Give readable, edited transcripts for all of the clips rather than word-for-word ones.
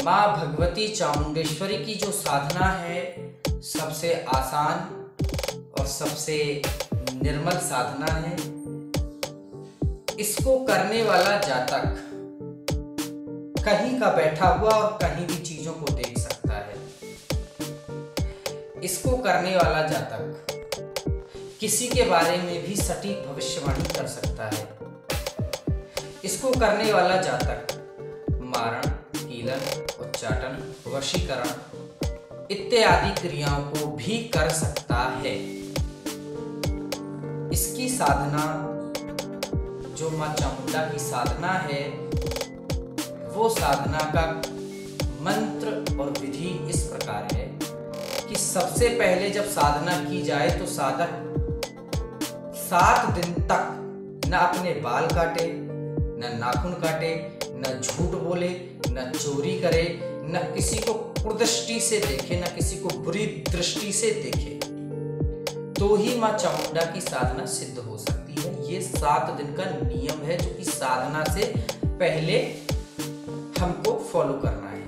माँ भगवती चामुंडेश्वरी की जो साधना है सबसे आसान और सबसे निर्मल साधना है। इसको करने वाला जातक कहीं का बैठा हुआ और कहीं भी चीजों को देख सकता है। इसको करने वाला जातक किसी के बारे में भी सटीक भविष्यवाणी कर सकता है। इसको करने वाला जातक मारण, कीलन, उच्चाटन, वशीकरण इत्यादि क्रियाओं को भी कर सकता है। इसकी साधना जो मां चामुंडा की साधना है, वो साधना का मंत्र और विधि इस प्रकार है कि सबसे पहले जब साधना की जाए तो साधक 7 दिन तक न अपने बाल काटे, न नाखून काटे, न झूठ बोले, न चोरी करे, न किसी को कुदृष्टि से देखे, न किसी को बुरी दृष्टि से देखे, तो ही मां चामुंडा की साधना सिद्ध हो सकती है। ये 7 दिन का नियम है जो कि साधना से पहले हमको फॉलो करना है।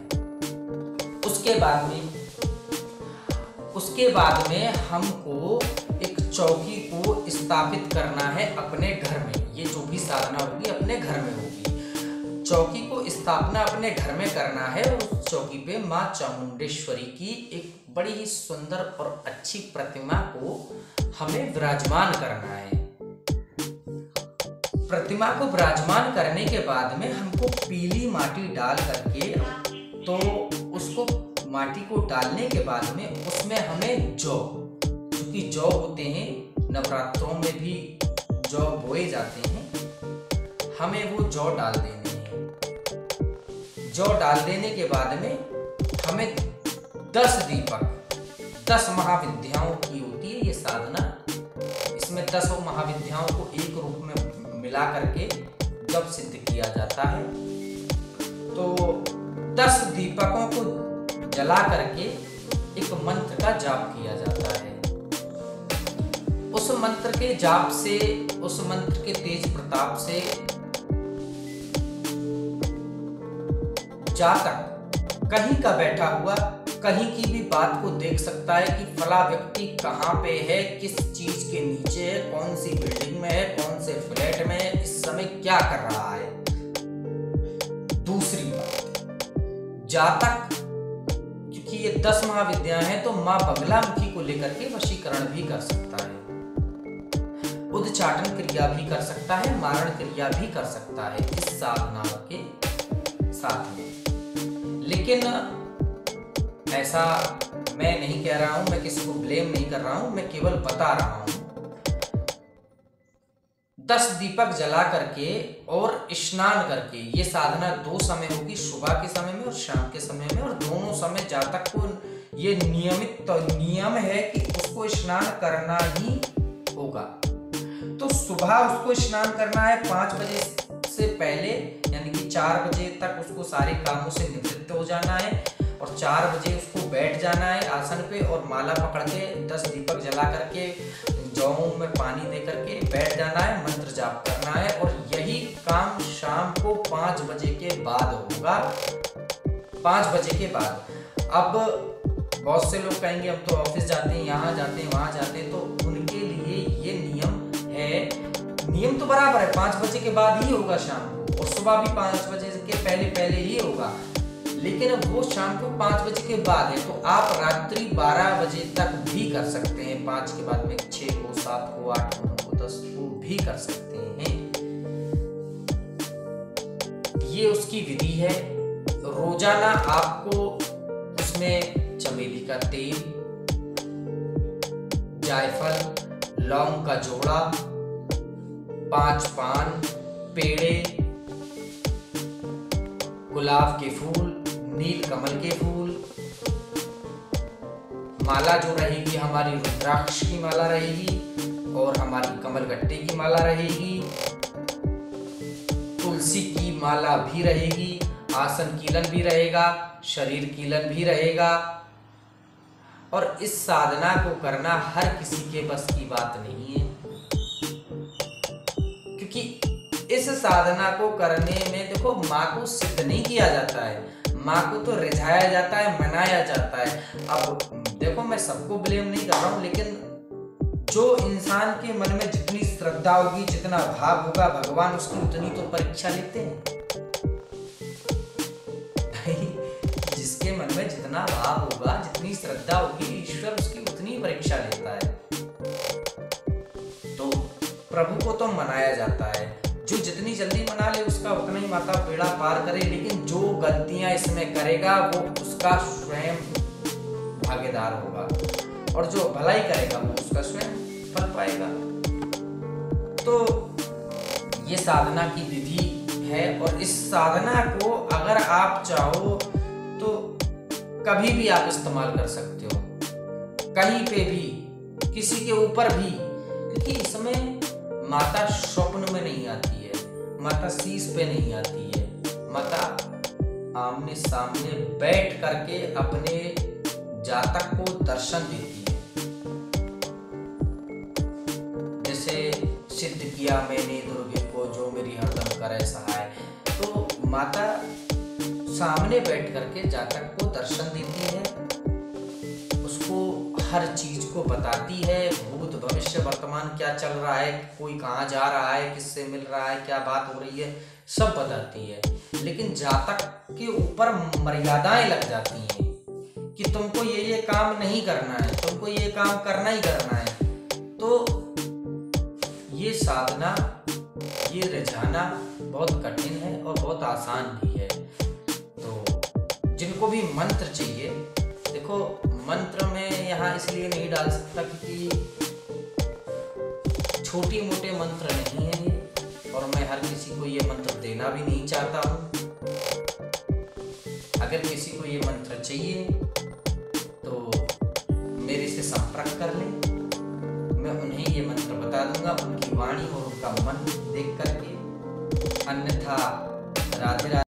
उसके बाद में हमको एक चौकी को स्थापित करना है अपने घर में। ये जो भी साधना होगी अपने घर में होगी। चौकी को स्थापना अपने घर में करना है और उस चौकी पे मां चामुंडेश्वरी की एक बड़ी ही सुंदर और अच्छी प्रतिमा को हमें विराजमान करना है। प्रतिमा को विराजमान करने के बाद में हमको पीली माटी डाल करके, तो उसको माटी को डालने के बाद में उसमें हमें जौ, क्योंकि जौ होते हैं नवरात्रों में भी जौ बोए जाते हैं, हमें वो जौ डाल देने हैं। जौ डाल देने के बाद में हमें 10 दीपक, 10 महाविद्याओं की होती है ये साधना। इसमें 10 महाविद्याओं को एक रूप में मिला करके जब सिद्ध किया जाता है, तो 10 दीपकों को जला करके एक मंत्र का जाप किया जाता है। उस मंत्र के जाप से, उस मंत्र के तेज प्रताप से जातक कहीं का बैठा हुआ कहीं की भी बात को देख सकता है कि फला व्यक्ति कहाँ पे है, किस चीज के नीचे है, कौन सी बिल्डिंग में है, कौन से फ्लैट में है, इस समय क्या कर रहा है। दूसरी बात, जातक क्योंकि ये 10 महाविद्याएं हैं तो मां बगलामुखी को लेकर के वशीकरण भी कर सकता है, उद्चाटन क्रिया भी कर सकता है, मारण क्रिया भी कर सकता है इस साधना के साथ में। लेकिन ऐसा मैं नहीं कह रहा हूं, मैं किसी को ब्लेम नहीं कर रहा हूं, मैं केवल बता रहा हूं। 10 दीपक जला करके और स्नान करके, ये साधना 2 समय होगी, सुबह के समय में और शाम के समय में, और दोनों समय जातक को ये नियमित नियम है कि उसको स्नान करना ही होगा। तो सुबह उसको स्नान करना है 5 बजे से पहले, यानी कि 4 बजे तक उसको सारे कामों से निवृत्त हो जाना है और 4 बजे उसको बैठ जाना है आसन पे और माला पकड़ के 10 दीपक जला करके जौ में पानी दे करके बैठ जाना है, मंत्र जाप करना है। और यही काम शाम को 5 बजे के बाद होगा। 5 बजे के बाद, अब बहुत से लोग कहेंगे हम तो ऑफिस जाते हैं, यहाँ जाते हैं, वहां जाते हैं, तो उनके लिए ये नियम है। नियम तो बराबर है, 5 बजे के बाद ही होगा शाम को, और सुबह भी 5 बजे के पहले ही होगा, लेकिन वो शाम को 5 बजे के बाद है। तो आप रात्रि 12 बजे तक भी कर सकते हैं, 5 के बाद में 6 को, 7 को, 8 को, 9 को, 10 को भी कर सकते हैं। ये उसकी विधि है। रोजाना आपको उसमें चमेली का तेल, जायफल, लौंग का जोड़ा, 5 पान, पेड़े, गुलाब के फूल, नील कमल के फूल, माला जो रहेगी हमारी रुद्राक्ष की माला रहेगी और हमारी कमलगट्टे की माला रहेगी, तुलसी की माला भी रहेगी, आसन कीलन भी रहेगा, शरीर कीलन भी रहेगा। और इस साधना को करना हर किसी के बस की बात नहीं है, क्योंकि इस साधना को करने में देखो माँ को सिद्ध नहीं किया जाता है, माँ को तो रिझाया जाता है, मनाया जाता है। अब देखो, मैं सबको ब्लेम नहीं कर रहा हूँ, लेकिन जो इंसान के मन में जितनी श्रद्धा होगी, जितना भाव होगा, भगवान उसकी उतनी तो परीक्षा लेते हैं। जिसके मन में जितना भाव होगा, जितनी श्रद्धा होगी, ईश्वर उसकी उतनी परीक्षा लेता है। तो प्रभु को तो मनाया जाता है, जो जितनी जल्दी मना ले उसका उतना ही माता बेड़ा पार करे। लेकिन जो गलतियां इसमें करेगा वो उसका स्वयं भागीदार होगा, और जो भलाई करेगा वो उसका स्वयं फल पाएगा। तो ये साधना की विधि है, और इस साधना को अगर आप चाहो तो कभी भी आप इस्तेमाल कर सकते हो, कहीं पे भी, किसी के ऊपर भी, क्योंकि इसमें माता स्वप्न में नहीं आती है, माता शीश पे नहीं आती है, माता आमने सामने बैठ करके अपने जातक को दर्शन देती है। जैसे सिद्ध किया मैंने दुर्गे को, जो मेरी हरदम करे सहाय। तो माता सामने बैठ करके जातक को दर्शन देती है, उसको हर चीज को बताती है, भूत भविष्य वर्तमान क्या चल रहा है, कोई कहाँ जा रहा है, किससे मिल रहा है, क्या बात हो रही है, सब बताती है। लेकिन जातक के ऊपर मर्यादाएं लग जाती हैं कि तुमको ये काम नहीं करना है, तुमको ये काम करना ही करना है। तो ये साधना, ये रिझाना बहुत कठिन है और बहुत आसान भी है। तो जिनको भी मंत्र चाहिए, देखो मंत्र में यहाँ इसलिए नहीं डाल सकता क्योंकि छोटी मोटे मंत्र नहीं है ये, और मैं हर किसी को ये मंत्र देना भी नहीं चाहता हूँ। अगर किसी को ये मंत्र चाहिए तो मेरे से संपर्क कर ले, मैं उन्हें ये मंत्र बता दूंगा, उनकी वाणी और उनका मन देख करके। अन्यथा राधे राधे।